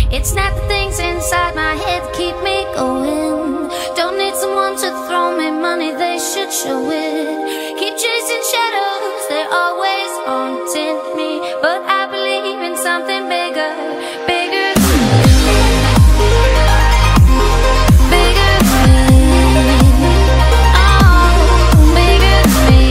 It's not the things inside my head that keep me going. Don't need someone to throw me money, they should show it. Keep chasing shadows, they're always haunting me, but I believe in something bigger, bigger than me. Bigger than me. Oh, bigger than me.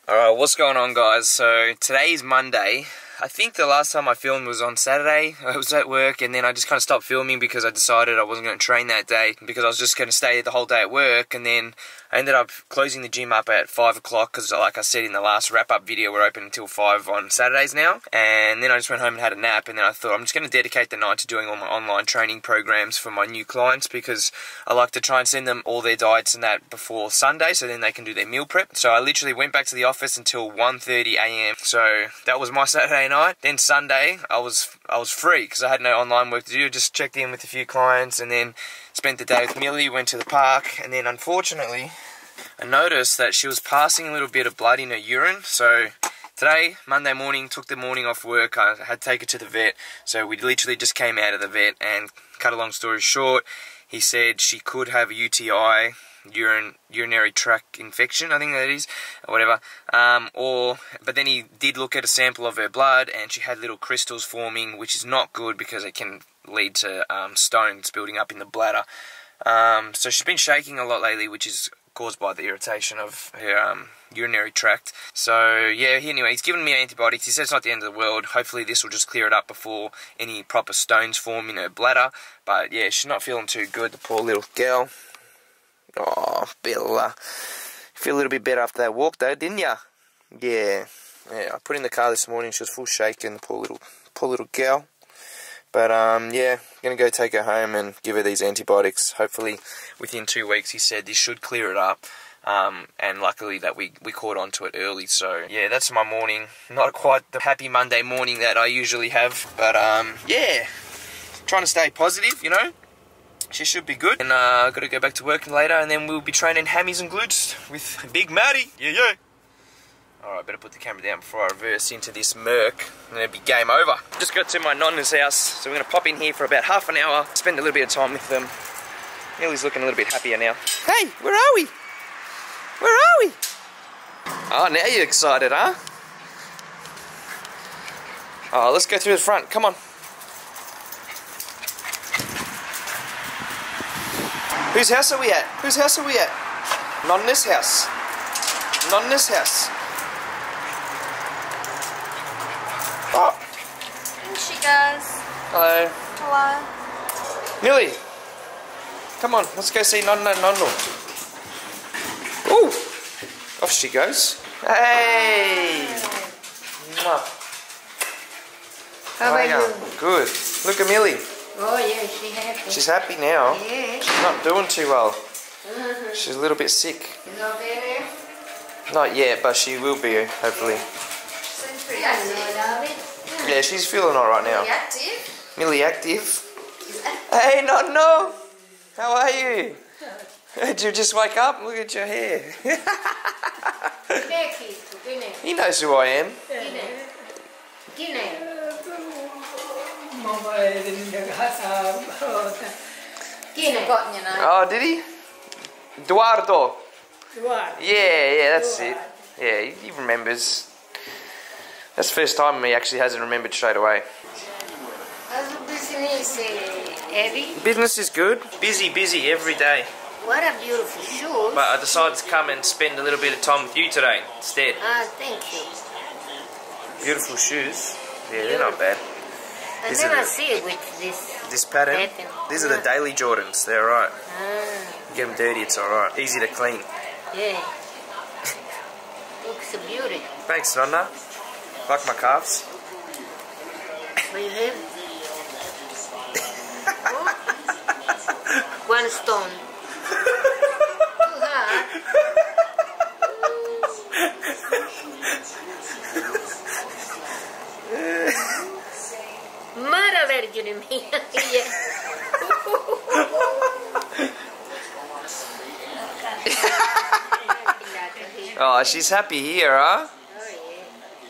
Alright, what's going on, guys? So today is Monday. I think the last time I filmed was on Saturday. I was at work and then I just kind of stopped filming because I decided I wasn't going to train that day because I was just going to stay the whole day at work, and then I ended up closing the gym up at 5 o'clock because, like I said in the last wrap-up video, we're open until 5 on Saturdays now. And then I just went home and had a nap, and then I thought I'm just going to dedicate the night to doing all my online training programs for my new clients because I like to try and send them all their diets and that before Sunday so then they can do their meal prep. So I literally went back to the office until 1:30 AM. So that was my Saturday night. Then Sunday I was free because I had no online work to do. Just checked in with a few clients and then spent the day with Millie, went to the park, and then unfortunately I noticed that she was passing a little bit of blood in her urine. So today, Monday morning, took the morning off work. I had to take her to the vet. So we literally just came out of the vet, and cut a long story short, he said she could have a UTI, urinary tract infection, I think that is, or whatever. But then he did look at a sample of her blood, and she had little crystals forming, which is not good because it can lead to stones building up in the bladder. So she's been shaking a lot lately, which is caused by the irritation of her urinary tract. So yeah, anyway, he's given me antibiotics. He said it's not the end of the world. Hopefully this will just clear it up before any proper stones form in her bladder. But yeah, she's not feeling too good, the poor little girl. Oh, Bella. Feel a little bit better after that walk though, didn't ya? Yeah. Yeah, I put her in the car this morning, she was full shaken, the poor little girl. But yeah, gonna go take her home and give her these antibiotics. Hopefully within 2 weeks, he said this should clear it up. And luckily that we caught on to it early. So yeah, that's my morning. Not quite the happy Monday morning that I usually have, but yeah, trying to stay positive, you know. She should be good. And I've got to go back to work later, and then we'll be training hammies and glutes with Big Matty. Yeah. Alright, better put the camera down before I reverse into this Merc, and it'll be game over. Just got to my nonna's house, so we're going to pop in here for about half an hour, spend a little bit of time with them. Millie's looking a little bit happier now. Hey, where are we? Where are we? Oh, now you're excited, huh? Oh, let's go through the front, come on. Whose house are we at? Whose house are we at? Nonna's house. Nonna's house. Oh. There she goes. Hello. Hello. Millie. Come on, let's go see Nonna and Nonno. Ooh. Off she goes. Hey. How about you? Good. Look at Millie. Oh yeah, she's happy. She's happy now. Yeah. She's not doing too well. She's a little bit sick. You know better? Not yet, but she will be, hopefully. Seems pretty active. Yeah, she's feeling alright now. Active? Millie active. Hey, Nonno! How are you? Did you just wake up? Look at your hair. He knows who I am. Oh, did he? Eduardo. Yeah, that's it. Yeah, he remembers. That's the first time he actually hasn't remembered straight away. How's the business, Eddy? Business is good. Busy every day. What a beautiful shoes. But I decided to come and spend a little bit of time with you today instead. Ah, thank you. Beautiful shoes. Yeah, they're not bad. And then I see it with this pattern. These are the daily Jordans. They're alright. You get them dirty, it's alright. Easy to clean. Yeah. Looks a beauty. Thanks, Nonna. Like my calves. What do you have? One stone. Too hard. Mara Virgin mía. Oh, she's happy here, huh? Oh, yeah.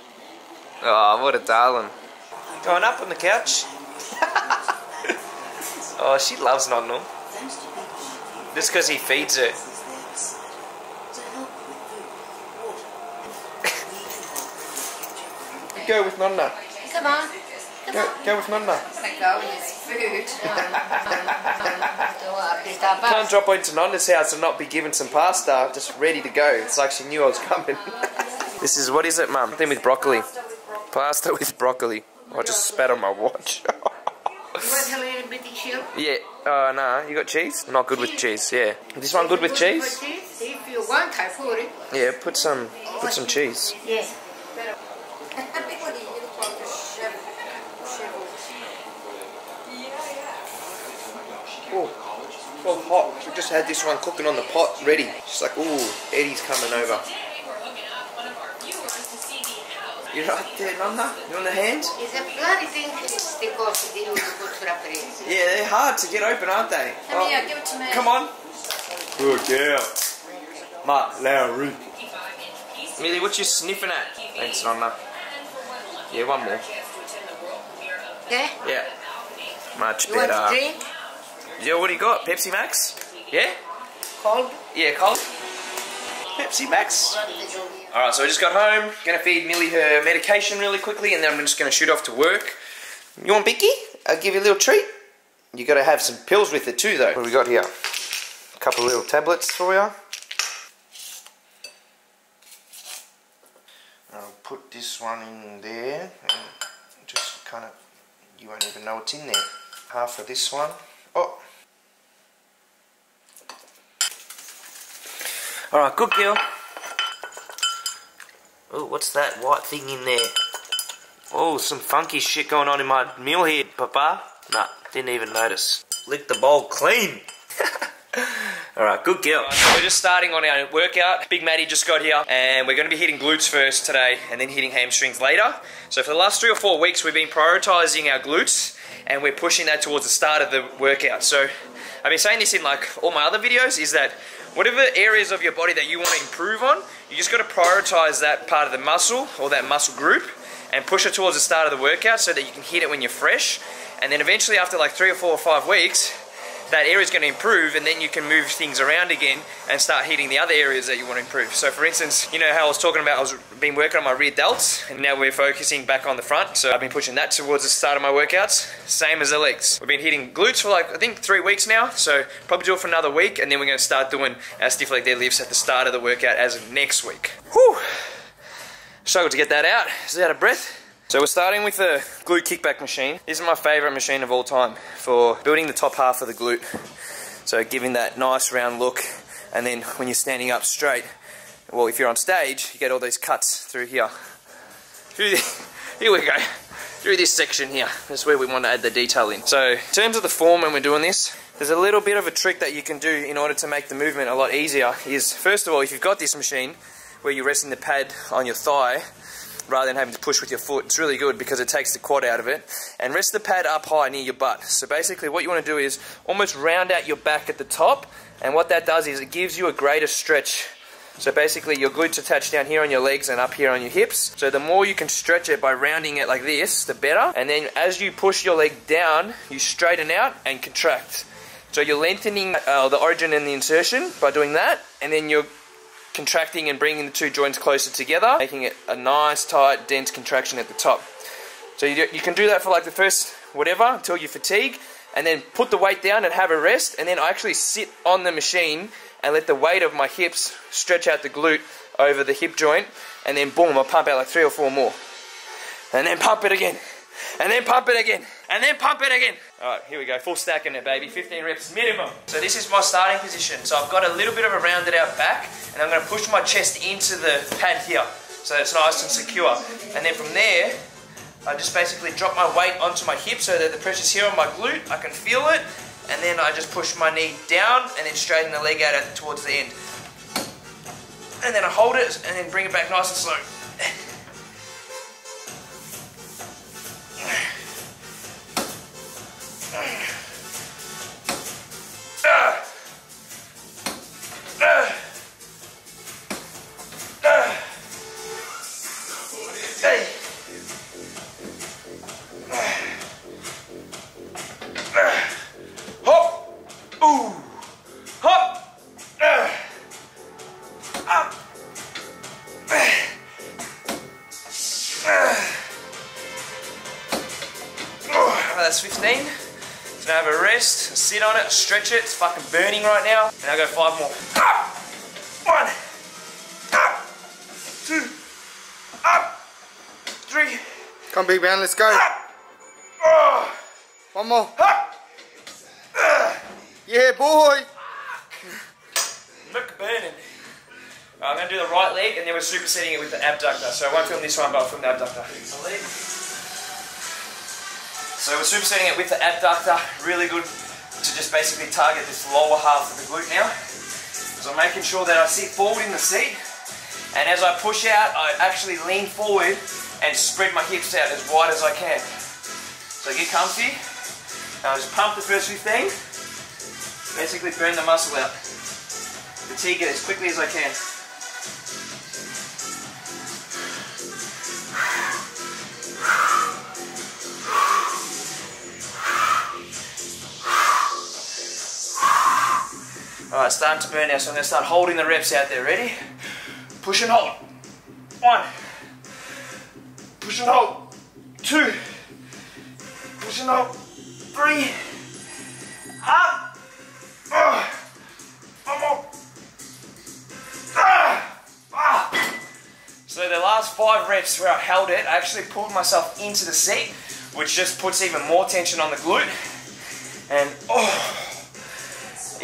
Oh, what a darling. Going up on the couch. Oh, she loves Nonno. Just because he feeds her. Go with Nonna. Come on. Go with Nonna. Go with his food. Can't drop into Nonna's house and not be given some pasta, just ready to go. It's like she knew I was coming. This is, what is it, Mum? Thing with broccoli. Pasta with broccoli. I just spat on my watch. You want a little bit of cheese? Yeah. Nah. You got cheese? I'm not good with cheese. Yeah. This one good with cheese? If you want, I put it. Yeah. Put some cheese. Yeah. Oh, hot. We just had this one cooking on the pot, ready. She's like, ooh, Eddie's coming over. You right there, Nonna? You on the hands? It's a bloody thing because they do good surprise. Yeah, they're hard to get open, aren't they? Come here, give it to me. Come on. Good girl. Mark Lowry. Millie, what you sniffing at? Thanks, Nonna. Yeah, one more. Okay? Yeah. Much You want better. to drink? Yeah, what do you got? Pepsi Max? Yeah? Cold? Yeah, cold. Pepsi Max. Alright, so I just got home. Gonna feed Millie her medication really quickly and then I'm just gonna shoot off to work. You want Bicky? I'll give you a little treat. You gotta have some pills with it too though. What do we got here? A couple of little tablets for you. I'll put this one in there and just kind of, you won't even know what's in there. Half of this one. Oh. Alright, good girl. Oh, what's that white thing in there? Oh, some funky shit going on in my meal here, Papa. Nah, didn't even notice. Lick the bowl clean. Alright, good girl. So we're just starting on our workout. Big Matty just got here and we're going to be hitting glutes first today and then hitting hamstrings later. So for the last 3 or 4 weeks we've been prioritizing our glutes and we're pushing that towards the start of the workout. So I've been saying this in like all my other videos, is that whatever areas of your body that you want to improve on, you just got to prioritize that part of the muscle or that muscle group and push it towards the start of the workout so that you can hit it when you're fresh. And then eventually after like 3 or 4 or 5 weeks, that area is going to improve and then you can move things around again and start hitting the other areas that you want to improve. So for instance, you know how I was talking about I've been working on my rear delts and now we're focusing back on the front. So I've been pushing that towards the start of my workouts. Same as the legs. We've been hitting glutes for like, I think 3 weeks now. So probably do it for another week and then we're going to start doing our stiff leg deadlifts at the start of the workout as of next week. Whew! Struggled to get that out. Is out of breath? So we're starting with the glute kickback machine. This is my favourite machine of all time for building the top half of the glute. So giving that nice round look, and then when you're standing up straight, well, if you're on stage, you get all these cuts through here. Here we go. Through this section here. That's where we want to add the detail in. So in terms of the form when we're doing this, there's a little bit of a trick that you can do in order to make the movement a lot easier. Is first of all, if you've got this machine where you're resting the pad on your thigh, rather than having to push with your foot, it's really good because it takes the quad out of it. And rest the pad up high near your butt. So basically what you want to do is almost round out your back at the top, and what that does is it gives you a greater stretch. So basically your glutes attach down here on your legs and up here on your hips. So the more you can stretch it by rounding it like this, the better. And then as you push your leg down, you straighten out and contract. So you're lengthening the origin and the insertion by doing that, and then you're contracting and bringing the two joints closer together, making it a nice, tight, dense contraction at the top. So you can do that for like the first whatever until you fatigue, and then put the weight down and have a rest, and then I actually sit on the machine and let the weight of my hips stretch out the glute over the hip joint, and then boom, I pump out like 3 or 4 more. And then pump it again. And then pump it again. And then pump it again. Alright, here we go. Full stack in it, baby. 15 reps minimum. So this is my starting position. So I've got a little bit of a rounded out back, and I'm going to push my chest into the pad here so that it's nice and secure. And then from there, I just basically drop my weight onto my hip so that the pressure's here on my glute. I can feel it. And then I just push my knee down and then straighten the leg out towards the end. And then I hold it and then bring it back nice and slow. Hop. Ooh. Hop. Up. That's 15. So now have a rest, sit on it, stretch it. It's fucking burning right now. And I'll go 5 more. Up. 1. Up. 2. Up. 3. Come big man, let's go. Up. One more. Up. Yeah, boy. Look burning. I'm going to do the right leg and then we're supersetting it with the abductor. So I won't film this one, but I'll film the abductor. So we're supersetting it with the abductor. Really good to just basically target this lower half of the glute now. So I'm making sure that I sit forward in the seat, and as I push out, I actually lean forward and spread my hips out as wide as I can. So get comfy. Now just pump the first 15. Basically burn the muscle out. Fatigue it as quickly as I can. Alright, starting to burn now, so I'm going to start holding the reps out there. Ready? Push and hold. 1. Push and hold. 2. Push and hold. 3. Up. 1 more. So the last 5 reps where I held it, I actually pulled myself into the seat, which just puts even more tension on the glute. And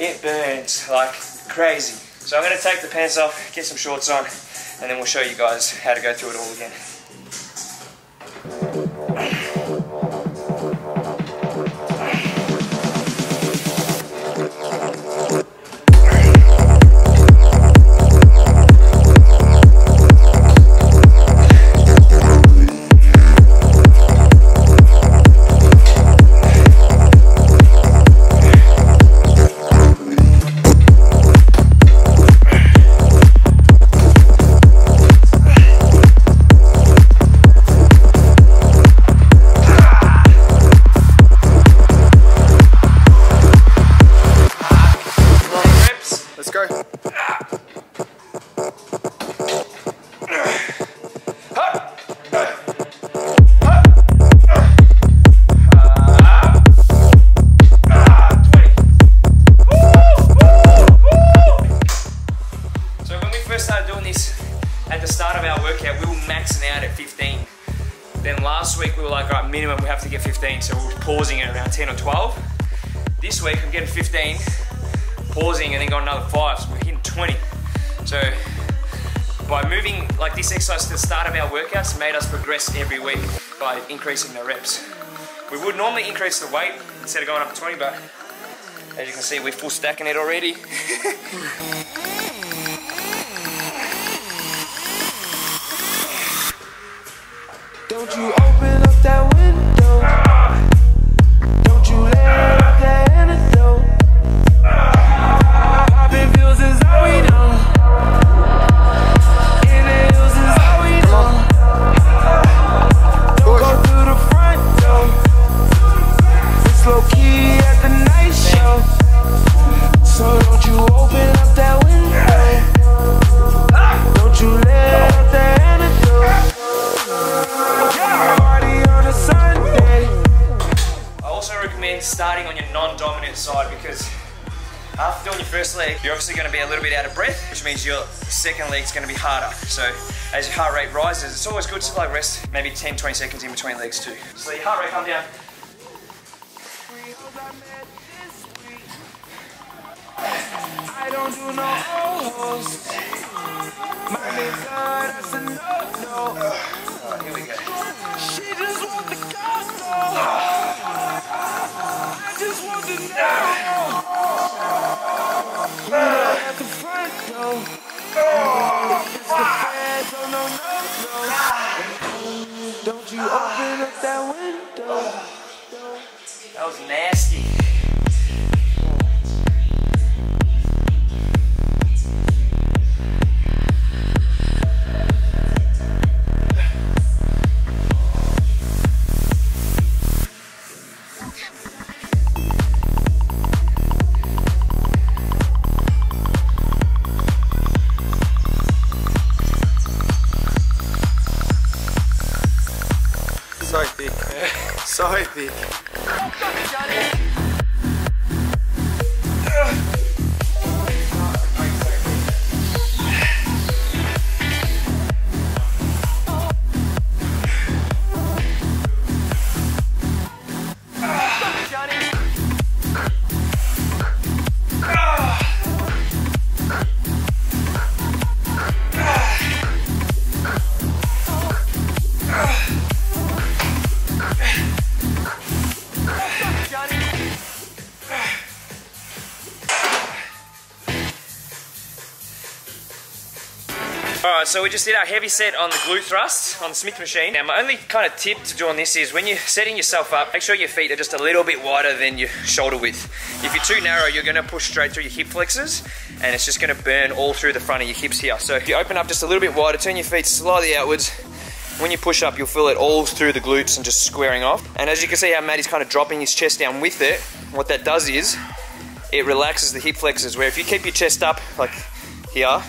it burns like crazy. So I'm going to take the pants off, get some shorts on, and then we'll show you guys how to go through it all again. At the start of our workout, we were maxing out at 15. Then last week we were like, alright, minimum we have to get 15, so we were pausing at around 10 or 12. This week I'm getting 15, pausing, and then got another 5, so we're hitting 20. So by moving like this exercise to the start of our workouts made us progress every week by increasing the reps. We would normally increase the weight instead of going up to 20, but as you can see, we're full stacking it already. Don't you open up that window. Don't you let out that antidote. Popping pills is all we know. Inhales is all we know. Don't go through the front door. It's low key at the night show. So don't you open up that window. Don't you let out that antidote. I also recommend starting on your non-dominant side, because after doing your first leg, you're obviously going to be a little bit out of breath, which means your second leg's going to be harder. So as your heart rate rises, it's always good to like rest maybe 10-20 seconds in between legs too. So your heart rate come down. I don't do no hoes. My nigga, that's a no-no. Alright, here we go. She just want the gospel. I just want the know. At the front door. It's the feds, oh no, no, no. Don't you open up that window. That was nasty. So heavy. Alright, so we just did our heavy set on the glute thrust on the Smith machine. Now my only kind of tip to doing this is when you're setting yourself up, make sure your feet are just a little bit wider than your shoulder width. If you're too narrow, you're going to push straight through your hip flexors and it's just going to burn all through the front of your hips here. So if you open up just a little bit wider, turn your feet slightly outwards, when you push up, you'll feel it all through the glutes and just squaring off. And as you can see how Matty's kind of dropping his chest down with it, what that does is it relaxes the hip flexors, where if you keep your chest up like here,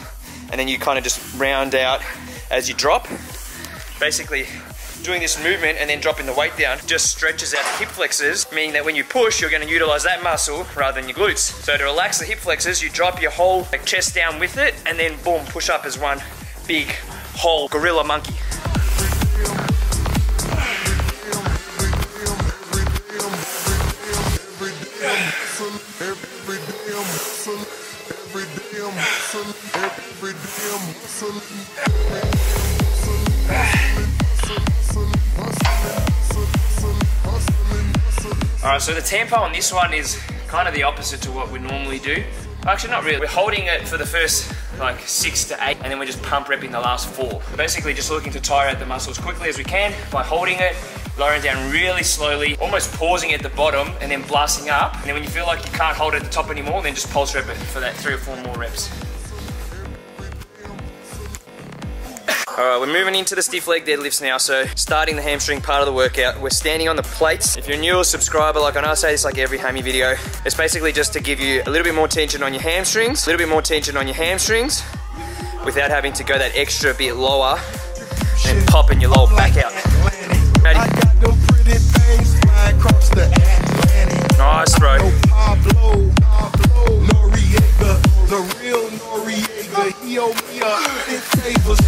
and then you kind of just round out as you drop. Basically, doing this movement and then dropping the weight down just stretches out the hip flexors, meaning that when you push, you're going to utilize that muscle rather than your glutes. So to relax the hip flexors, you drop your whole chest down with it, and then boom, push up as one big whole gorilla monkey. Alright, so the tempo on this one is kind of the opposite to what we normally do. Actually, not really. We're holding it for the first like 6 to 8, and then we're just pump repping the last 4. Basically just looking to tire out the muscle as quickly as we can by holding it, lowering down really slowly, almost pausing at the bottom and then blasting up. And then when you feel like you can't hold it at the top anymore, then just pulse rep it for that 3 or 4 more reps. Alright, we're moving into the stiff leg deadlifts now, so starting the hamstring part of the workout. We're standing on the plates. If you're a newer subscriber, like I know I say this like every hammy video, it's basically just to give you a little bit more tension on your hamstrings, a little bit more tension on your hamstrings, without having to go that extra bit lower and popping your lower back out. Ready? Nice, bro. The real Noriega, he owe me 100 tables.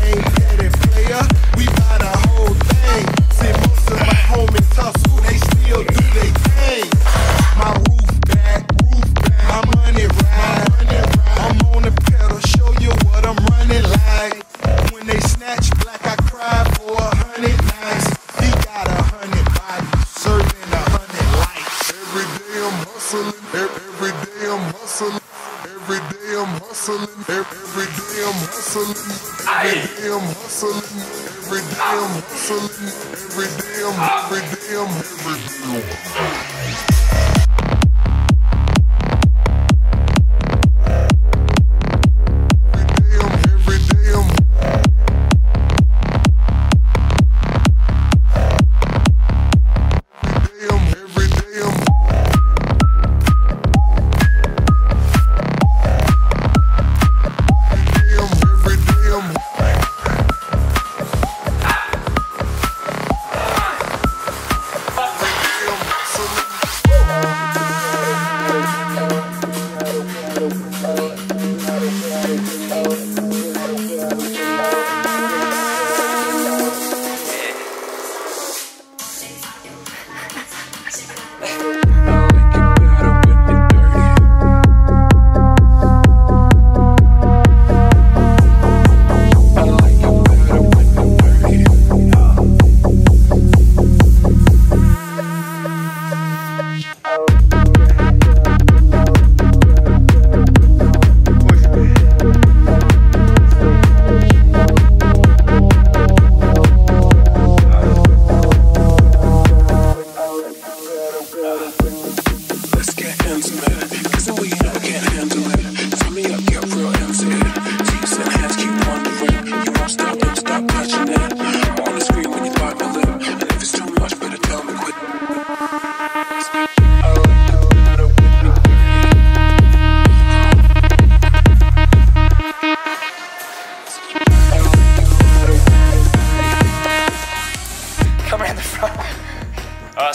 Ain't petty player, we buy the whole thing. See, most of my homies tussle, they still do they thing. My roof back, my money ride. I'm on the pedal, show you what I'm running like. When they snatch black, I cry for 100 nights. He got 100 bodies, serving 100 lights. Every day I'm hustling, every day I'm hustling. Every day I'm hustling, every day I'm hustling, every day I'm hustling, every day I'm hustling, every day I'm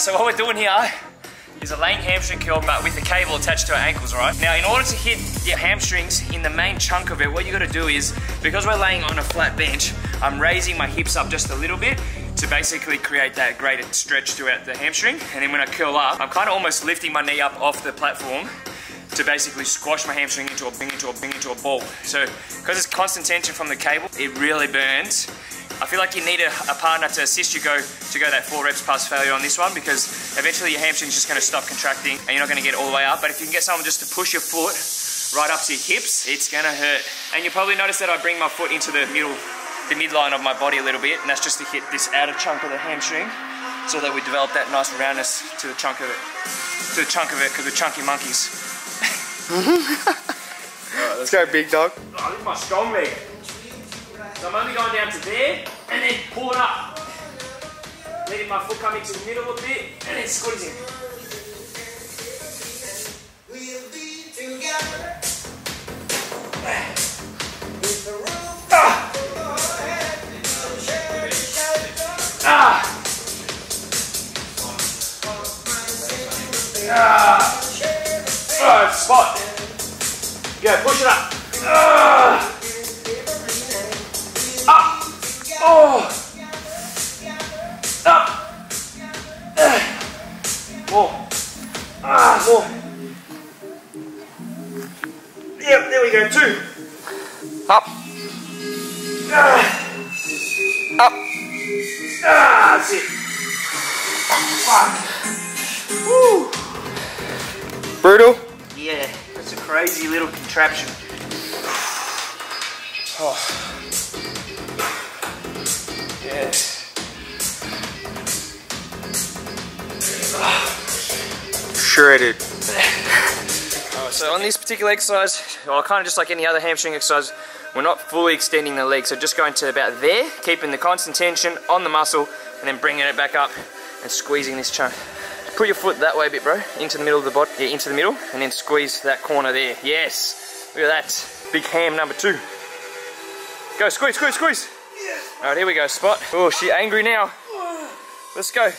Alright, so what we're doing here is a laying hamstring curl but with the cable attached to our ankles, right? Now in order to hit the hamstrings in the main chunk of it, what you gotta do is, because we're laying on a flat bench, I'm raising my hips up just a little bit to basically create that greater stretch throughout the hamstring. And then when I curl up, I'm kind of almost lifting my knee up off the platform to basically squash my hamstring into a ball. So because it's constant tension from the cable, it really burns. I feel like you need a partner to assist you go that 4 reps past failure on this one, because eventually your hamstring's just going to stop contracting and you're not going to get all the way up. But if you can get someone just to push your foot right up to your hips, it's going to hurt. And you'll probably notice that I bring my foot into the midline of my body a little bit, and that's just to hit this outer chunk of the hamstring so that we develop that nice roundness to the chunk of it. Because we're chunky monkeys. Right, let's go, big dog. Oh, this is my strong leg. So I'm only going down to there and then pull it up. Letting my foot come into the middle a bit and then squeezing. We'll be together. Alright, spot. Go, push it up. Up. Oh. Up. More. More. Yep, there we go. 2. Up. Up. That's it. Fuck. Woo. Brutal. Yeah, that's a crazy little contraption. Oh. Yeah. Shredded. Alright, so on this particular exercise, well, kind of just like any other hamstring exercise, we're not fully extending the leg, so just going to about there, keeping the constant tension on the muscle, and then bringing it back up and squeezing this chunk. Put your foot that way a bit, bro, into the middle of the body, yeah, into the middle, and then squeeze that corner there. Yes, look at that, big ham number 2. Go, squeeze, squeeze, squeeze. Alright, here we go, spot. Oh, she's angry now. Let's go.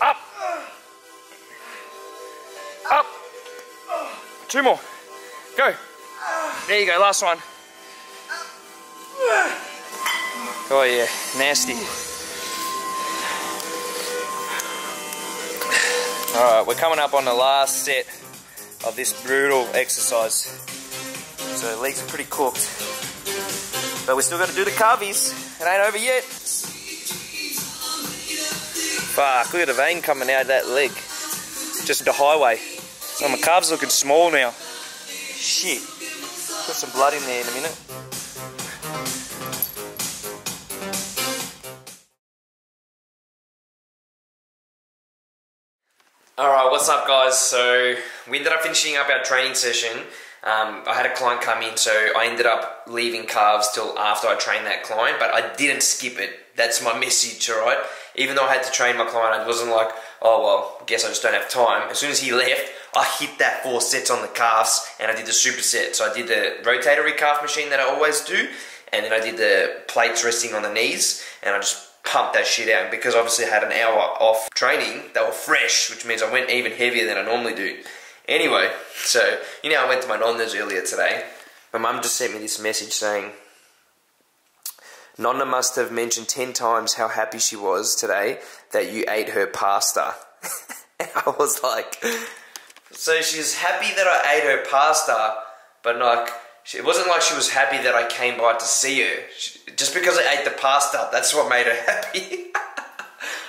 Up. Up. 2 more. Go. There you go, last one. Oh yeah, nasty. Alright, we're coming up on the last set of this brutal exercise. So the legs are pretty cooked. But we still got to do the carvies. It ain't over yet. Fuck, look at the vein coming out of that leg. Just the highway. So my calves looking small now. Shit. Put some blood in there in a minute. Alright, what's up guys? So we ended up finishing up our training session. I had a client come in, so I ended up leaving calves till after I trained that client, but I didn't skip it. That's my message, alright? Even though I had to train my client, I wasn't like, oh well, I guess I just don't have time. As soon as he left, I hit that 4 sets on the calves, and I did the superset. So I did the rotatory calf machine that I always do, and then I did the plates resting on the knees, and I just pumped that shit out. And because obviously I had an hour off training, they were fresh, which means I went even heavier than I normally do. Anyway, so, you know, I went to my nonna's earlier today. My mum just sent me this message saying, Nonna must have mentioned 10 times how happy she was today that you ate her pasta. And I was like, so she's happy that I ate her pasta, but like, it wasn't like she was happy that I came by to see her. Just because I ate the pasta, that's what made her happy.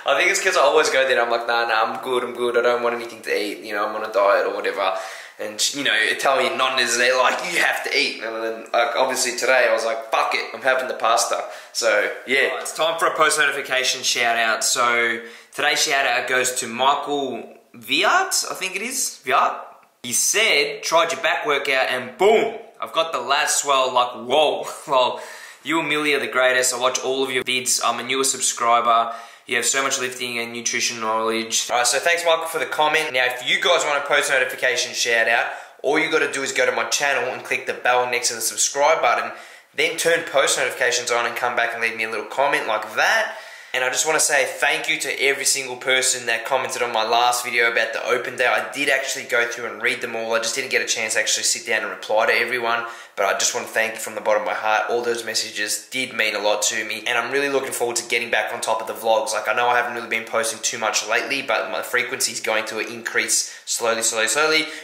I think it's because I always go there and I'm like, nah, I'm good, I don't want anything to eat, you know, I'm on a diet or whatever. And, you know, Italian nonnas, they're like, you have to eat. And then, like, obviously today I was like, fuck it, I'm having the pasta. So, yeah. Right, it's time for a post-notification shout-out. So, today's shout-out goes to Michael Viart, I think it is, Viart. He said, tried your back workout and boom, I've got the lats swell, like, whoa. Well, you and Millie are the greatest. I watch all of your vids. I'm a newer subscriber. You have so much lifting and nutrition knowledge. Alright, so thanks Michael for the comment. Now if you guys want a post notification shout out, all you got to do is go to my channel and click the bell next to the subscribe button, then turn post notifications on and come back and leave me a little comment like that. And I just want to say thank you to every single person that commented on my last video about the open day. I did actually go through and read them all. I just didn't get a chance to actually sit down and reply to everyone, but I just want to thank you from the bottom of my heart. All those messages did mean a lot to me, and I'm really looking forward to getting back on top of the vlogs. Like, I know I haven't really been posting too much lately, but my frequency is going to increase slowly,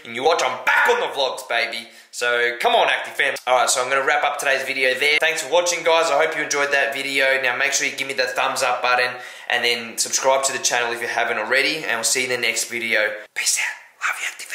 and you watch, I'm back on the vlogs, baby. So come on, Active fam. Alright, so I'm going to wrap up today's video there. Thanks for watching, guys. I hope you enjoyed that video. Now make sure you give me that thumbs up button and then subscribe to the channel if you haven't already, and we'll see you in the next video. Peace out. Love you, Active.